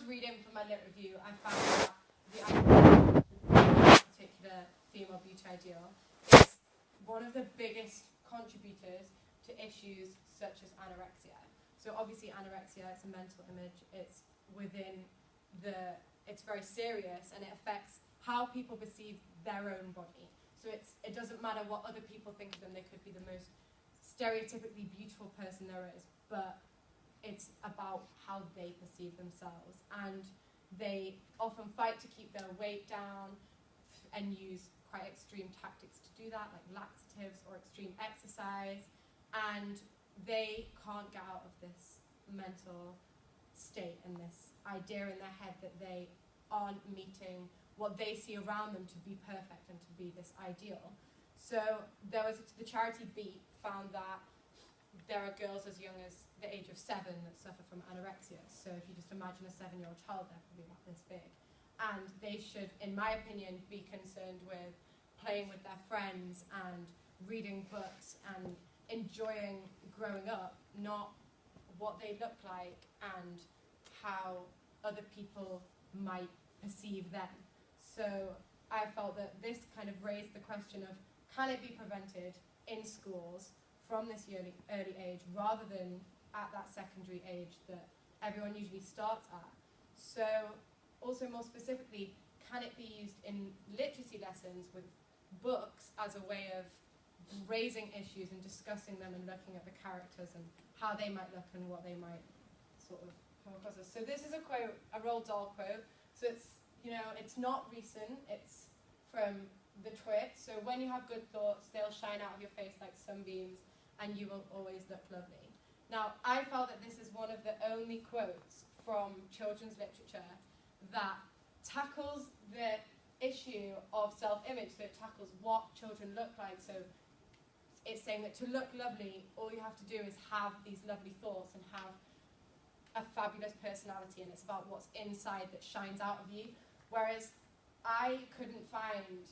reading for my lit review, I found that the idea of this particular female beauty ideal is one of the biggest contributors to issues such as anorexia. So obviously anorexia, it's a mental image, it's it's very serious, and it affects how people perceive their own body. So it doesn't matter what other people think of them, they could be the most stereotypically beautiful person there is, but it's about how they perceive themselves. And they often fight to keep their weight down and use quite extreme tactics to do that, like laxatives or extreme exercise, and they can't get out of this mental state and this idea in their head that they aren't meeting what they see around them to be perfect and to be this ideal. So the charity Beat found that there are girls as young as the age of 7 that suffer from anorexia. So if you just imagine a 7-year-old child, they're probably about this big. And they should, in my opinion, be concerned with playing with their friends and reading books and enjoying growing up, not what they look like and how other people might perceive them. So I felt that this kind of raised the question of, can it be prevented in schools from this early age rather than at that secondary age that everyone usually starts at? So also more specifically, can it be used in literacy lessons with books as a way of raising issues and discussing them and looking at the characters and how they might look and what they might sort of come across as? So this is a quote, a Roald Dahl quote. So it's not recent, it's from the twit. So when you have good thoughts, they'll shine out of your face like sunbeams and you will always look lovely. Now, I felt that this is one of the only quotes from children's literature that tackles the issue of self-image. So it tackles what children look like. So it's saying that to look lovely, all you have to do is have these lovely thoughts and have a fabulous personality, and it's about what's inside that shines out of you. Whereas I couldn't find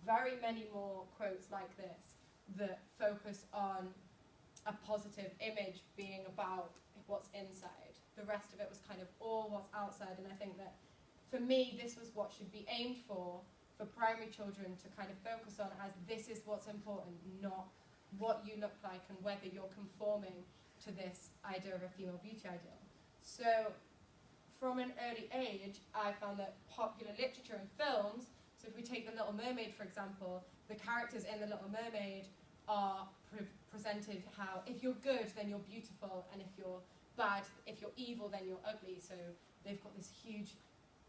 very many more quotes like this that focus on a positive image being about what's inside. The rest of it was kind of all what's outside, and I think that for me this was what should be aimed for primary children to kind of focus on, as this is what's important, not what you look like and whether you're conforming to this idea of a female beauty ideal. So from an early age, I found that popular literature and films, so if we take The Little Mermaid for example, the characters in The Little Mermaid are presented how if you're good then you're beautiful, and if you're bad, if you're evil then you're ugly. So they've got this huge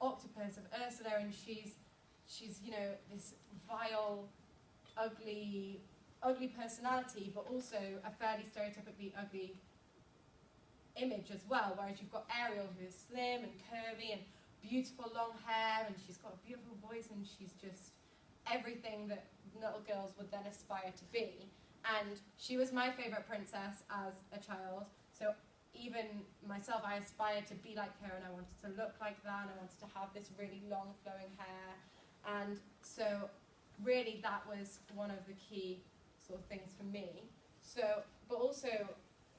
octopus of Ursula, and she's this vile, ugly personality, but also a fairly stereotypically ugly image as well, whereas you've got Ariel, who is slim and curvy and beautiful long hair, and she's got a beautiful voice, and she's just everything that little girls would then aspire to be. And she was my favourite princess as a child, so even myself, I aspired to be like her, and I wanted to look like that, and I wanted to have this really long flowing hair. And so really that was one of the key sort of things for me. So, but also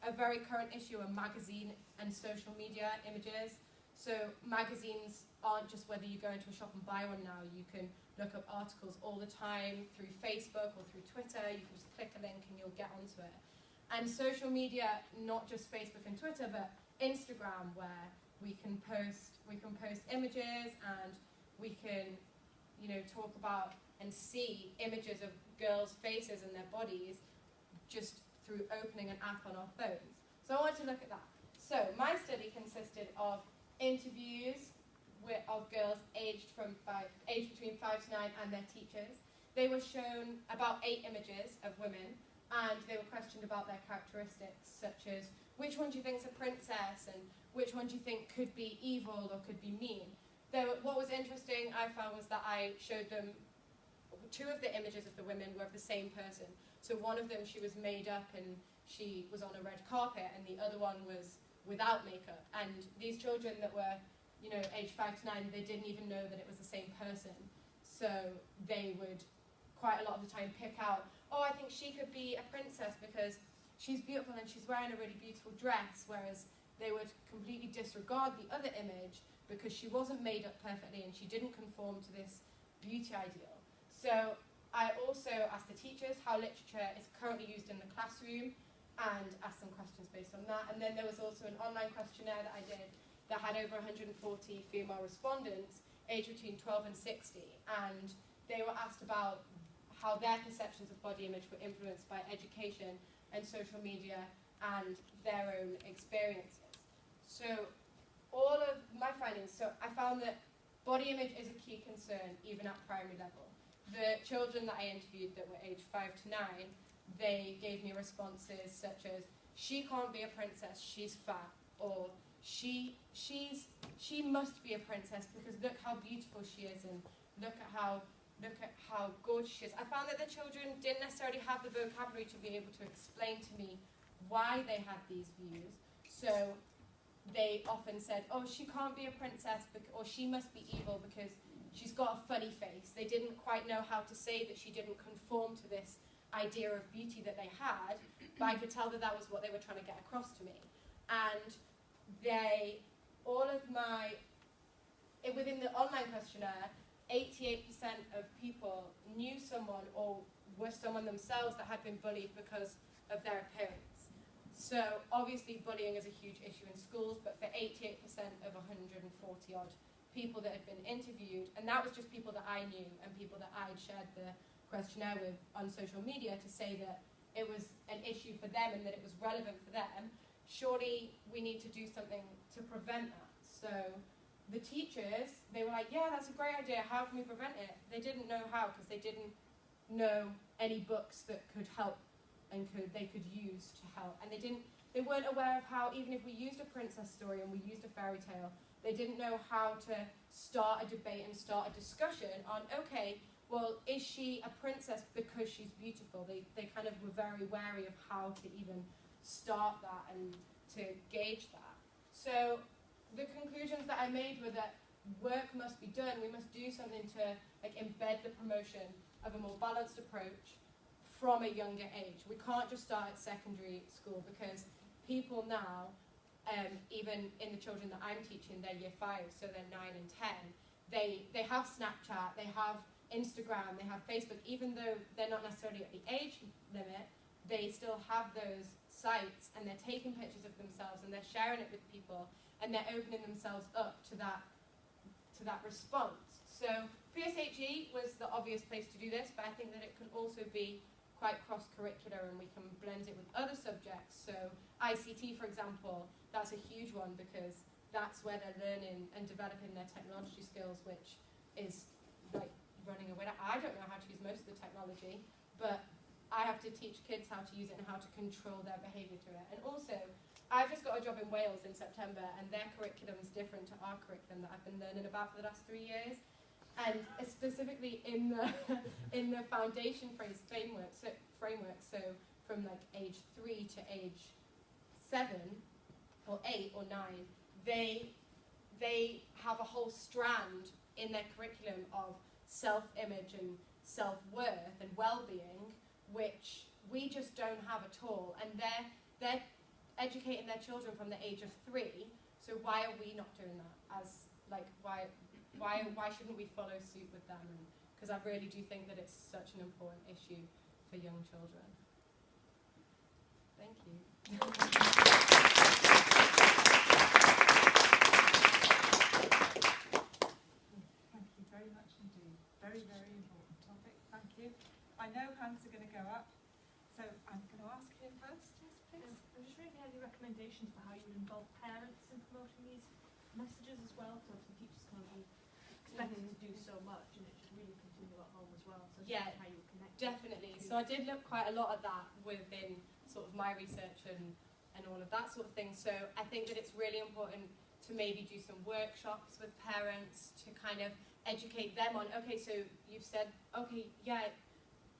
a very current issue are magazine and social media images. So magazines aren't just whether you go into a shop and buy one now. You can look up articles all the time through Facebook or through Twitter. You can just click a link and you'll get onto it. And social media, not just Facebook and Twitter, but Instagram, where we can post images, and we can talk about and see images of girls' faces and their bodies just through opening an app on our phones. So I wanted to look at that. So my study consisted of interviews of girls aged between 5 to 9 and their teachers. They were shown about 8 images of women, and they were questioned about their characteristics, such as which one do you think is a princess, and which one do you think could be evil or could be mean. What was interesting, I found, was that I showed them 2 of the images of the women were of the same person. So one of them, she was made up and she was on a red carpet, and the other one was without makeup. And these children that were, aged 5 to 9, they didn't even know that it was the same person. So they would quite a lot of the time pick out, oh, I think she could be a princess because she's beautiful and she's wearing a really beautiful dress, whereas they would completely disregard the other image because she wasn't made up perfectly and she didn't conform to this beauty ideal. So I also asked the teachers how literature is currently used in the classroom and asked some questions based on that. And then there was also an online questionnaire that I did that had over 140 female respondents aged between 12 and 60, and they were asked about how their perceptions of body image were influenced by education and social media and their own experiences. So all of my findings, so I found that body image is a key concern even at primary level. The children that I interviewed that were aged 5 to 9, they gave me responses such as, she can't be a princess, she's fat, or she must be a princess because look how beautiful she is and look at how gorgeous she is. I found that the children didn't necessarily have the vocabulary to be able to explain to me why they had these views. So they often said, oh, she can't be a princess, or she must be evil because she's got a funny face. They didn't quite know how to say that she didn't conform to this idea of beauty that they had, but I could tell that that was what they were trying to get across to me. And within the online questionnaire, 88% of people knew someone or were someone themselves that had been bullied because of their appearance. So obviously bullying is a huge issue in schools, but for 88% of 140 odd people that had been interviewed, and that was just people that I knew and people that I'd shared the questionnaire with on social media to say that it was an issue for them and that it was relevant for them, surely we need to do something to prevent that. So the teachers, they were like, yeah, that's a great idea, how can we prevent it? They didn't know how because they didn't know any books that could help and they could use to help. And they weren't aware of how, even if we used a princess story and we used a fairy tale, they didn't know how to start a debate and start a discussion on, okay, well, is she a princess because she's beautiful? They kind of were very wary of how to even start that and to gauge that. So the conclusions that I made were that work must be done. We must do something to embed the promotion of a more balanced approach from a younger age. We can't just start at secondary school because people now, even in the children that I'm teaching, they're year 5, so they're 9 and 10, they have Snapchat, they have Instagram, they have Facebook. Even though they're not necessarily at the age limit, they still have those sites and they're taking pictures of themselves and they're sharing it with people and they're opening themselves up to that response. So PSHE was the obvious place to do this, but I think that it can also be quite cross-curricular and we can blend it with other subjects. So ICT, for example, that's a huge one because that's where they're learning and developing their technology skills, which is like running away. I don't know how to use most of the technology, but I have to teach kids how to use it and how to control their behaviour to it. And also, I've just got a job in Wales in September, and their curriculum is different to our curriculum that I've been learning about for the last 3 years. And specifically in the foundation framework, so from like age 3 to age 7, or 8 or 9, they have a whole strand in their curriculum of self-image and self-worth and well-being, which we just don't have at all. And they're educating their children from the age of 3. So why are we not doing that? Why shouldn't we follow suit with them? Because I really do think that it's such an important issue for young children. Thank you. Thank you very much indeed. Very, very important topic. Thank you. I know hands are going to go up, so I'm going to ask you first. Yes, please. I'm just wondering if you have any recommendations for how you would involve parents in promoting these messages as well, so the teachers can't be expected to do so much and it should really continue at home as well, so Yeah, how you connect. definitely. So I did look quite a lot at that within sort of my research and all of that sort of thing. So I think that it's really important to maybe do some workshops with parents to kind of educate them on, okay, so you've said, okay, yeah,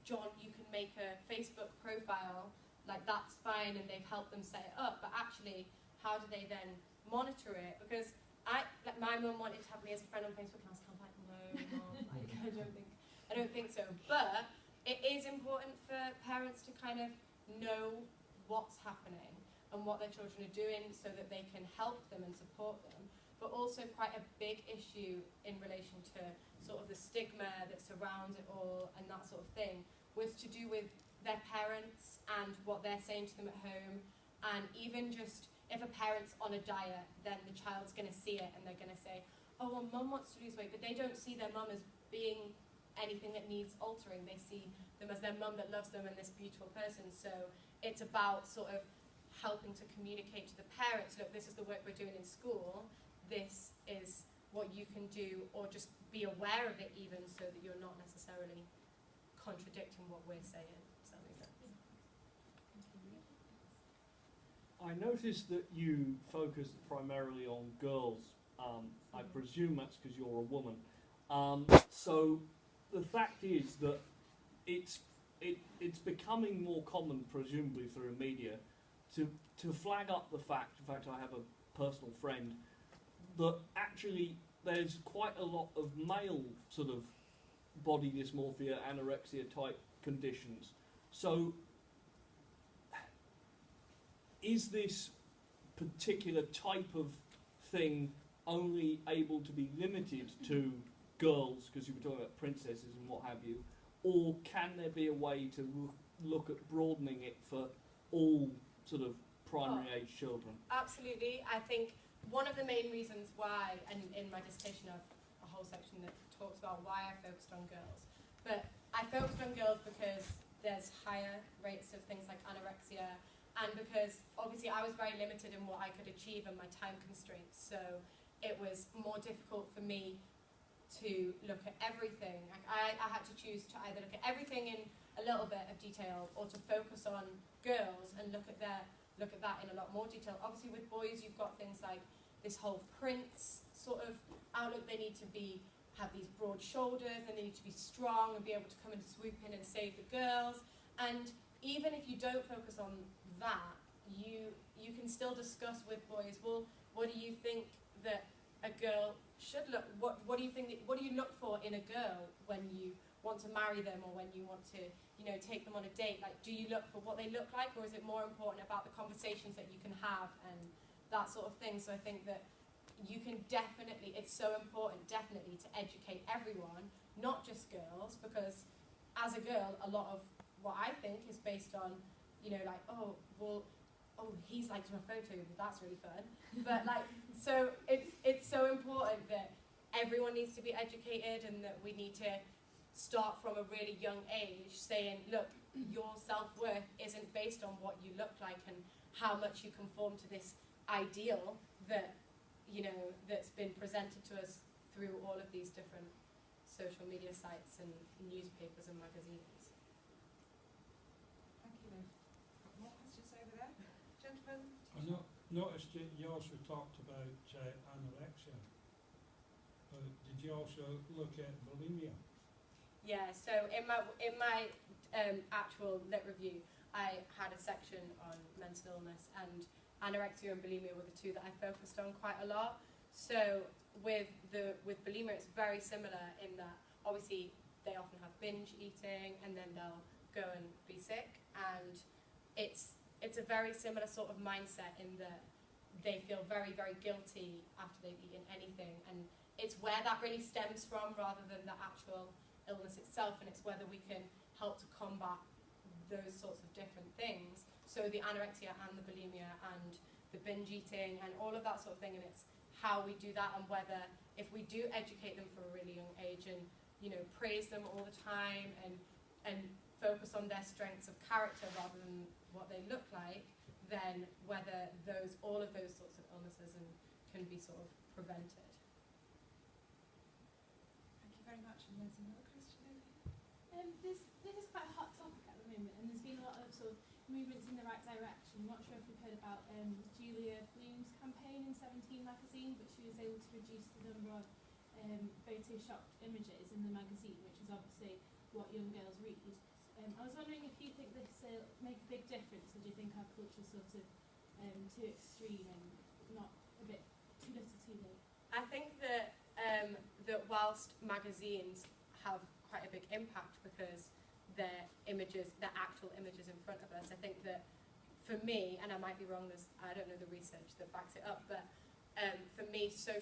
John, you can make a Facebook profile, like that's fine, and they've helped them set it up, but actually, how do they then monitor it? Because my mum wanted to have me as a friend on Facebook, and I was kind of like, no, Mum, like, I don't think so. But it is important for parents to kind of know what's happening. and what their children are doing so that they can help them and support them. But also quite a big issue in relation to sort of the stigma that surrounds it all and that sort of thing was to do with their parents and what they're saying to them at home. And even just if a parent's on a diet, then the child's going to see it and they're going to say, oh, well, mum wants to lose weight, but they don't see their mum as being anything that needs altering. They see them as their mum that loves them and this beautiful person. So it's about sort of helping to communicate to the parents, look, this is the work we're doing in school, this is what you can do, or just be aware of it even, so that you're not necessarily contradicting what we're saying. Does that make sense? I noticed that you focused primarily on girls. I presume that's because you're a woman. So the fact is that it's becoming more common, presumably through media, to flag up the fact. In fact, I have a personal friend that actually there's quite a lot of male sort of body dysmorphia, anorexia type conditions. So is this particular type of thing only able to be limited to girls, because you were talking about princesses and what have you, or can there be a way to look at broadening it for all sort of primary age children? Absolutely. I think one of the main reasons why, and in my dissertation I have a whole section that talks about why I focused on girls, but I focused on girls because there's higher rates of things like anorexia, and because obviously I was very limited in what I could achieve and my time constraints, so it was more difficult for me to look at everything. I had to choose to either look at everything in a little bit of detail or to focus on girls and look at that in a lot more detail. Obviously with boys you've got things like this whole prince sort of outlook. They need to have these broad shoulders, and they need to be strong and be able to come and swoop in and save the girls. And even if you don't focus on that, you can still discuss with boys, well, what do you think that a girl should look, what do you think, what do you look for in a girl when you want to marry them, or when you want to, take them on a date? Like, do you look for what they look like, or is it more important about the conversations that you can have and that sort of thing? So I think that you can definitely, it's so important definitely to educate everyone, not just girls, because as a girl, a lot of what I think is based on, like, oh, he's liked my photo, well, that's really fun. But so it's so important that everyone needs to be educated, and that we need to start from a really young age saying, look, your self-worth isn't based on what you look like and how much you conform to this ideal that, that's been presented to us through all of these different social media sites and newspapers and magazines. Thank you, Liv. Got more questions over there? Gentlemen? I noticed you also talked about anorexia. Did you also look at bulimia? Yeah, so in my actual lit review, I had a section on mental illness, and anorexia and bulimia were the two that I focused on quite a lot. So with bulimia, it's very similar in that obviously they often have binge eating, and then they'll go and be sick, and it's a very similar sort of mindset in that they feel very, very guilty after they've eaten anything, and it's where that really stems from rather than the actual illness itself, and it's whether we can help to combat those sorts of different things. So the anorexia and the bulimia and the binge eating and all of that sort of thing, and it's how we do that, and whether if we do educate them from a really young age and praise them all the time and focus on their strengths of character rather than what they look like, then whether all of those sorts of illnesses can be sort of prevented. Thank you very much. And there's another question over here. This is quite a hot topic at the moment, and there's been a lot of sort of movements in the right direction. I'm not sure if you've heard about Julia Bloom's campaign in 17 magazine, but she was able to reduce the number of photoshopped images in the magazine, which is obviously what young girls read. I was wondering if you think this make a big difference, or do you think our culture sort of too extreme and not a bit too little too late? I think that whilst magazines have quite a big impact because they're actual images in front of us, I think that for me, and I might be wrong, I don't know the research that backs it up, but for me, social